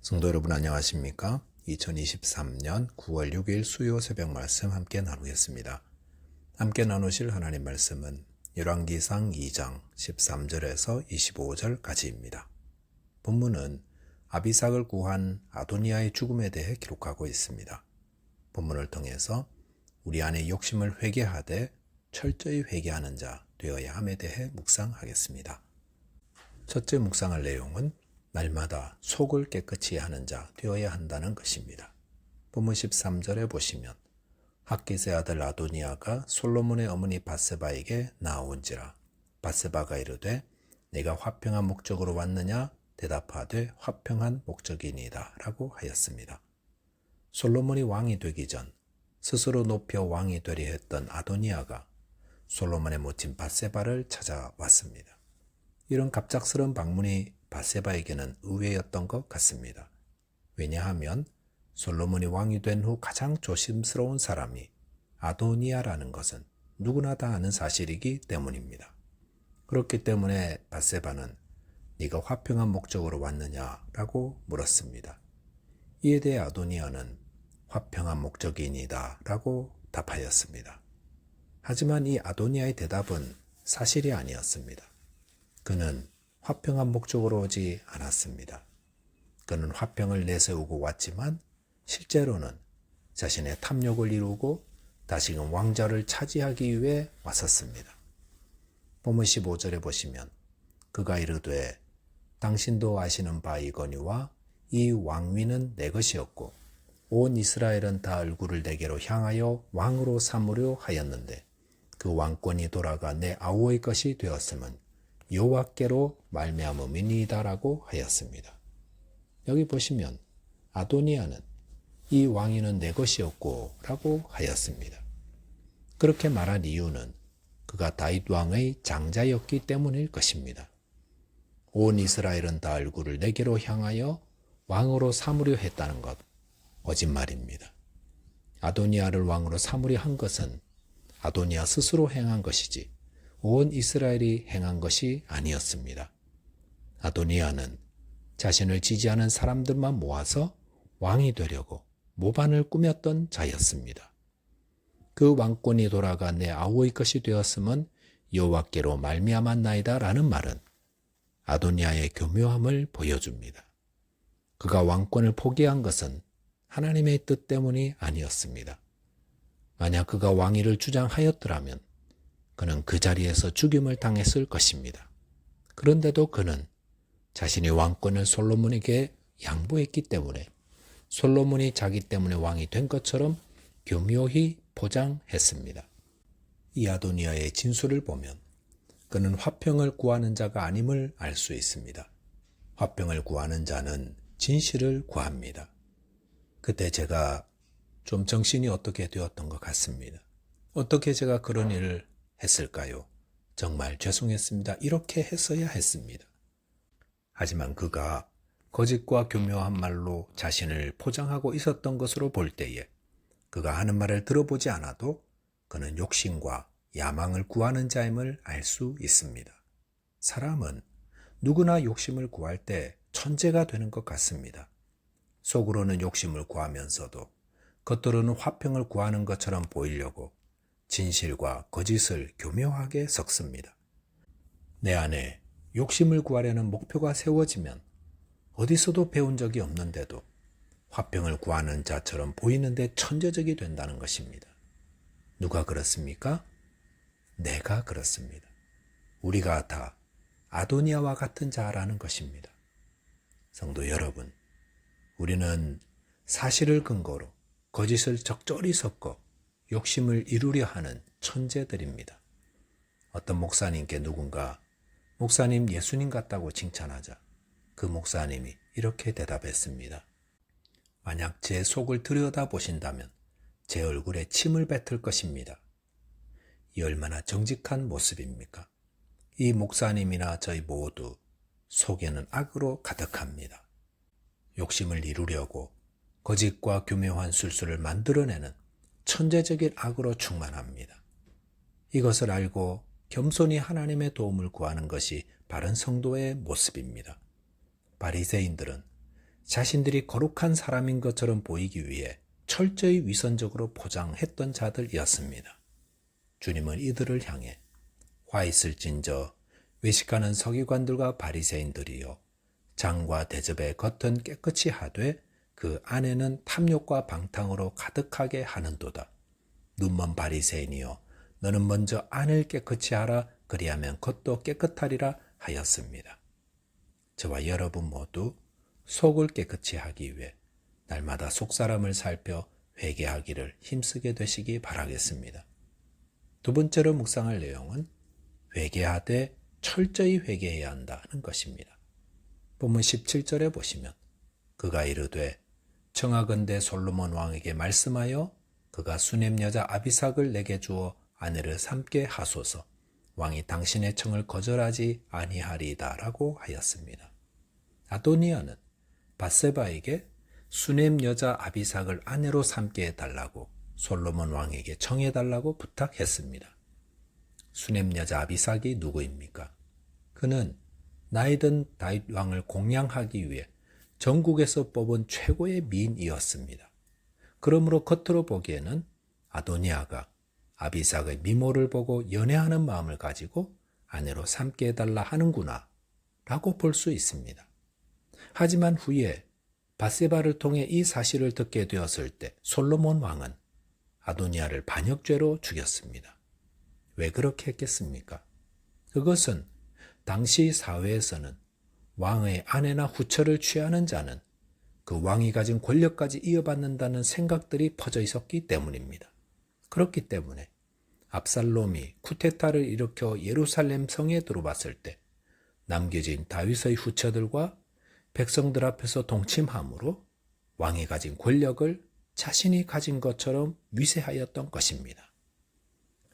성도 여러분 안녕하십니까? 2023년 9월 6일 수요 새벽 말씀 함께 나누겠습니다. 함께 나누실 하나님 말씀은 열왕기상 2장 13절에서 25절까지입니다. 본문은 아비삭을 구한 아도니아의 죽음에 대해 기록하고 있습니다. 본문을 통해서 우리 안에 욕심을 회개하되 철저히 회개하는 자 되어야 함에 대해 묵상하겠습니다. 첫째 묵상할 내용은 날마다 속을 깨끗이 하는 자 되어야 한다는 것입니다. 본문 13절에 보시면 핫깃의 아들 아도니아가 솔로몬의 어머니 밧세바에게 나아온지라 밧세바가 이르되 내가 화평한 목적으로 왔느냐 대답하되 화평한 목적이니이다 라고 하였습니다. 솔로몬이 왕이 되기 전 스스로 높여 왕이 되려 했던 아도니아가 솔로몬의 모친 밧세바를 찾아왔습니다. 이런 갑작스러운 방문이 밧세바에게는 의외였던 것 같습니다. 왜냐하면 솔로몬이 왕이 된 후 가장 조심스러운 사람이 아도니아라는 것은 누구나 다 아는 사실이기 때문입니다. 그렇기 때문에 밧세바는 네가 화평한 목적으로 왔느냐라고 물었습니다. 이에 대해 아도니아는 화평한 목적이니이다 라고 답하였습니다. 하지만 이 아도니아의 대답은 사실이 아니었습니다. 그는 화평한 목적으로 오지 않았습니다. 그는 화평을 내세우고 왔지만 실제로는 자신의 탐욕을 이루고 다시금 왕좌를 차지하기 위해 왔었습니다. 본문 15절에 보시면 그가 이르되 당신도 아시는 바이거니와 이 왕위는 내 것이었고 온 이스라엘은 다 얼굴을 내게로 향하여 왕으로 삼으려 하였는데 그 왕권이 돌아가 내 아우의 것이 되었음은 여호와께로 말미암음이니이다라고 하였습니다. 여기 보시면 아도니아는 이 왕위는 내 것이었고 라고 하였습니다. 그렇게 말한 이유는 그가 다윗 왕의 장자였기 때문일 것입니다. 온 이스라엘은 다 얼굴을 내게로 향하여 왕으로 삼으려 했다는 것 거짓말입니다. 아도니아를 왕으로 삼으려 한 것은 아도니아 스스로 행한 것이지 온 이스라엘이 행한 것이 아니었습니다. 아도니아는 자신을 지지하는 사람들만 모아서 왕이 되려고 모반을 꾸몄던 자였습니다. 그 왕권이 돌아가 내 아우의 것이 되었음은 여호와께로 말미암았나이다 라는 말은 아도니아의 교묘함을 보여줍니다. 그가 왕권을 포기한 것은 하나님의 뜻 때문이 아니었습니다. 만약 그가 왕위를 주장하였더라면 그는 그 자리에서 죽임을 당했을 것입니다. 그런데도 그는 자신의 왕권을 솔로몬에게 양보했기 때문에 솔로몬이 자기 때문에 왕이 된 것처럼 교묘히 포장했습니다. 이 아도니아의 진술을 보면 그는 화평을 구하는 자가 아님을 알 수 있습니다. 화평을 구하는 자는 진실을 구합니다. 그때 제가 좀 정신이 어떻게 되었던 것 같습니다. 어떻게 제가 그런 일을 했을까요? 정말 죄송했습니다. 이렇게 했어야 했습니다. 하지만 그가 거짓과 교묘한 말로 자신을 포장하고 있었던 것으로 볼 때에 그가 하는 말을 들어보지 않아도 그는 욕심과 야망을 구하는 자임을 알 수 있습니다. 사람은 누구나 욕심을 구할 때 천재가 되는 것 같습니다. 속으로는 욕심을 구하면서도 겉으로는 화평을 구하는 것처럼 보이려고 진실과 거짓을 교묘하게 섞습니다. 내 안에 욕심을 구하려는 목표가 세워지면 어디서도 배운 적이 없는데도 화평을 구하는 자처럼 보이는데 천재적이 된다는 것입니다. 누가 그렇습니까? 내가 그렇습니다. 우리가 다 아도니아와 같은 자라는 것입니다. 성도 여러분, 우리는 사실을 근거로 거짓을 적절히 섞어 욕심을 이루려 하는 천재들입니다. 어떤 목사님께 누군가 목사님 예수님 같다고 칭찬하자 그 목사님이 이렇게 대답했습니다. 만약 제 속을 들여다보신다면 제 얼굴에 침을 뱉을 것입니다. 이 얼마나 정직한 모습입니까? 이 목사님이나 저희 모두 속에는 악으로 가득합니다. 욕심을 이루려고 거짓과 교묘한 술수를 만들어내는 천재적인 악으로 충만합니다. 이것을 알고 겸손히 하나님의 도움을 구하는 것이 바른 성도의 모습입니다. 바리새인들은 자신들이 거룩한 사람인 것처럼 보이기 위해 철저히 위선적으로 포장했던 자들이었습니다. 주님은 이들을 향해 화 있을진저 외식하는 서기관들과 바리새인들이요 장과 대접의 겉은 깨끗이 하되 그 안에는 탐욕과 방탕으로 가득하게 하는도다. 눈먼 바리새인이여 너는 먼저 안을 깨끗이 하라 그리하면 겉도 깨끗하리라 하였습니다. 저와 여러분 모두 속을 깨끗이 하기 위해 날마다 속사람을 살펴 회개하기를 힘쓰게 되시기 바라겠습니다. 두 번째로 묵상할 내용은 회개하되 철저히 회개해야 한다는 것입니다. 본문 17절에 보시면 그가 이르되 청하건대 솔로몬 왕에게 말씀하여 그가 수넴 여자 아비삭을 내게 주어 아내를 삼게 하소서. 왕이 당신의 청을 거절하지 아니하리이다 라고 하였습니다. 아도니아는 밧세바에게 수넴 여자 아비삭을 아내로 삼게 해달라고 솔로몬 왕에게 청해달라고 부탁했습니다. 수넴 여자 아비삭이 누구입니까? 그는 나이든 다윗 왕을 공양하기 위해 전국에서 뽑은 최고의 미인이었습니다. 그러므로 겉으로 보기에는 아도니아가 아비삭의 미모를 보고 연애하는 마음을 가지고 아내로 삼게 해달라 하는구나 라고 볼 수 있습니다. 하지만 후에 밧세바를 통해 이 사실을 듣게 되었을 때 솔로몬 왕은 아도니아를 반역죄로 죽였습니다. 왜 그렇게 했겠습니까? 그것은 당시 사회에서는 왕의 아내나 후처를 취하는 자는 그 왕이 가진 권력까지 이어받는다는 생각들이 퍼져 있었기 때문입니다. 그렇기 때문에 압살롬이 쿠데타를 일으켜 예루살렘 성에 들어왔을 때 남겨진 다윗의 후처들과 백성들 앞에서 동침함으로 왕이 가진 권력을 자신이 가진 것처럼 위세하였던 것입니다.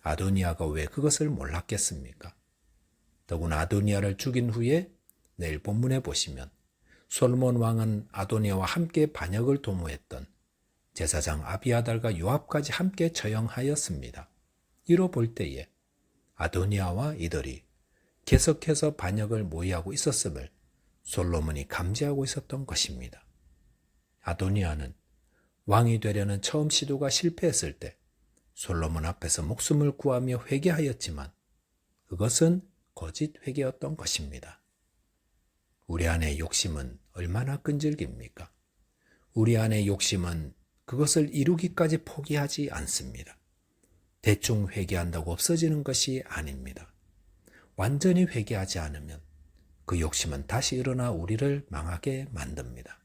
아도니아가 왜 그것을 몰랐겠습니까? 더구나 아도니아를 죽인 후에 내일 본문에 보시면 솔로몬 왕은 아도니아와 함께 반역을 도모했던 제사장 아비아달과 요압까지 함께 처형하였습니다. 이로 볼 때에 아도니아와 이들이 계속해서 반역을 모의하고 있었음을 솔로몬이 감지하고 있었던 것입니다. 아도니아는 왕이 되려는 처음 시도가 실패했을 때 솔로몬 앞에서 목숨을 구하며 회개하였지만 그것은 거짓 회개였던 것입니다. 우리 안의 욕심은 얼마나 끈질깁니까? 우리 안의 욕심은 그것을 이루기까지 포기하지 않습니다. 대충 회개한다고 없어지는 것이 아닙니다. 완전히 회개하지 않으면 그 욕심은 다시 일어나 우리를 망하게 만듭니다.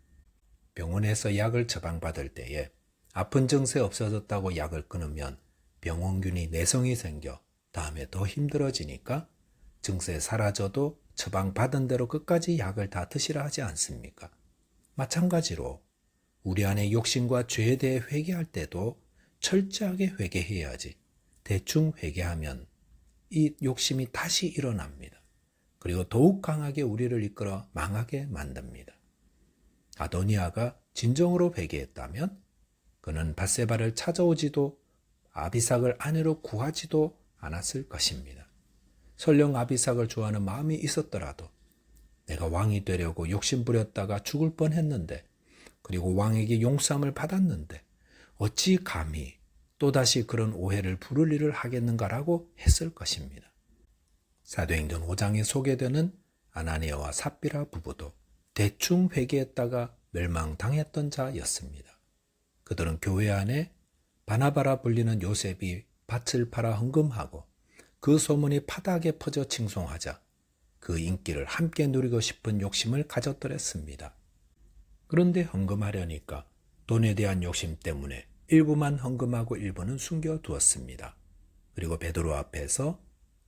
병원에서 약을 처방받을 때에 아픈 증세 없어졌다고 약을 끊으면 병원균이 내성이 생겨 다음에 더 힘들어지니까 증세 사라져도 처방받은 대로 끝까지 약을 다 드시라 하지 않습니까? 마찬가지로 우리 안의 욕심과 죄에 대해 회개할 때도 철저하게 회개해야지 대충 회개하면 이 욕심이 다시 일어납니다. 그리고 더욱 강하게 우리를 이끌어 망하게 만듭니다. 아도니아가 진정으로 회개했다면 그는 밧세바를 찾아오지도 아비삭을 아내로 구하지도 않았을 것입니다. 설령 아비삭을 좋아하는 마음이 있었더라도 내가 왕이 되려고 욕심부렸다가 죽을 뻔했는데 그리고 왕에게 용서함을 받았는데 어찌 감히 또다시 그런 오해를 부를 일을 하겠는가라고 했을 것입니다. 사도행전 5장에 소개되는 아나니아와 삽비라 부부도 대충 회개했다가 멸망당했던 자였습니다. 그들은 교회 안에 바나바라 불리는 요셉이 밭을 팔아 헌금하고 그 소문이 파닥에 퍼져 칭송하자 그 인기를 함께 누리고 싶은 욕심을 가졌더랬습니다. 그런데 헌금하려니까 돈에 대한 욕심 때문에 일부만 헌금하고 일부는 숨겨두었습니다. 그리고 베드로 앞에서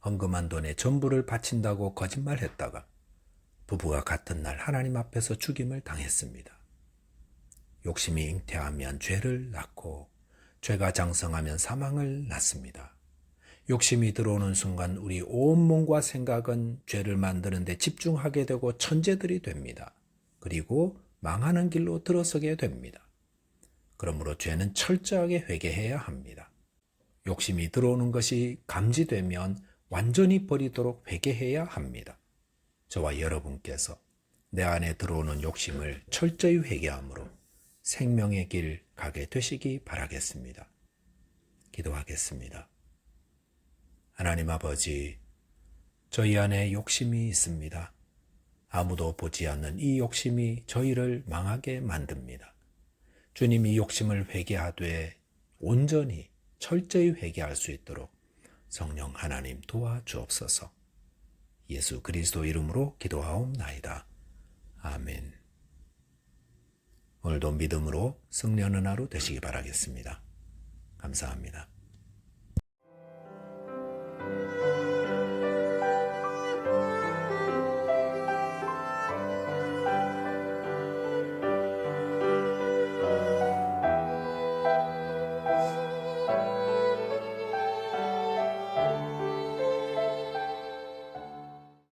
헌금한 돈의 전부를 바친다고 거짓말했다가 부부가 같은 날 하나님 앞에서 죽임을 당했습니다. 욕심이 잉태하면 죄를 낳고 죄가 장성하면 사망을 낳습니다. 욕심이 들어오는 순간 우리 온몸과 생각은 죄를 만드는 데 집중하게 되고 천재들이 됩니다. 그리고 망하는 길로 들어서게 됩니다. 그러므로 죄는 철저하게 회개해야 합니다. 욕심이 들어오는 것이 감지되면 완전히 버리도록 회개해야 합니다. 저와 여러분께서 내 안에 들어오는 욕심을 철저히 회개함으로 생명의 길 가게 되시기 바라겠습니다. 기도하겠습니다. 하나님 아버지, 저희 안에 욕심이 있습니다. 아무도 보지 않는 이 욕심이 저희를 망하게 만듭니다. 주님, 이 욕심을 회개하되 온전히 철저히 회개할 수 있도록 성령 하나님 도와주옵소서. 예수 그리스도 이름으로 기도하옵나이다. 아멘. 오늘도 믿음으로 승리하는 하루 되시기 바라겠습니다. 감사합니다.